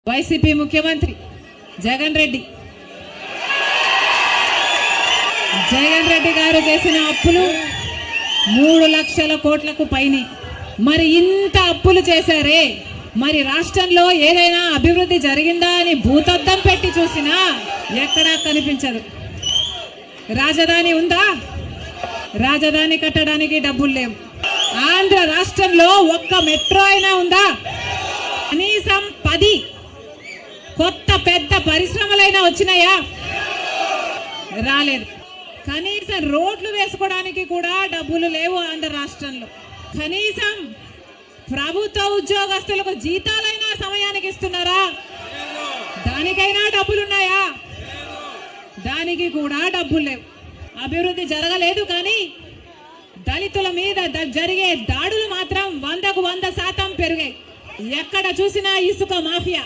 YCP ముఖ్యమంత్రి జగన్ రెడ్డి గారు చేసిన అప్పులు 3 లక్షల కోట్లకు పైనే. మరి ఇంత అప్పులు చేశారే, మరి రాష్ట్రంలో ఏదైనా అభివృద్ధి జరిగిందా అని భూతద్దం పెట్టి చూసినా ఎక్కడా కనిపించదు. రాజధాని ఉందా? రాజధాని కట్టడానికి డబ్బులు లేవు. ఆంధ్ర రాష్ట్రంలో ఒక్క మెట్రో అయినా ఉందా? కనీసం 10 కొత్త పెద్ద పరిశ్రమలైనా వచ్చినాయా? రాలేదు. కనీసం రోడ్లు వేసుకోవడానికి కూడా డబ్బులు లేవు ఆంధ్ర రాష్ట్రంలో. కనీసం ప్రభుత్వ ఉద్యోగస్తులకు జీతాలైనా సమయానికి ఇస్తున్నారా? దానికైనా డబ్బులున్నాయా? దానికి కూడా డబ్బులు లేవు. అభివృద్ధి జరగలేదు, కానీ దళితుల మీద జరిగే దాడులు మాత్రం 100% పెరిగాయి. ఎక్కడ చూసినా ఇసుక మాఫియా.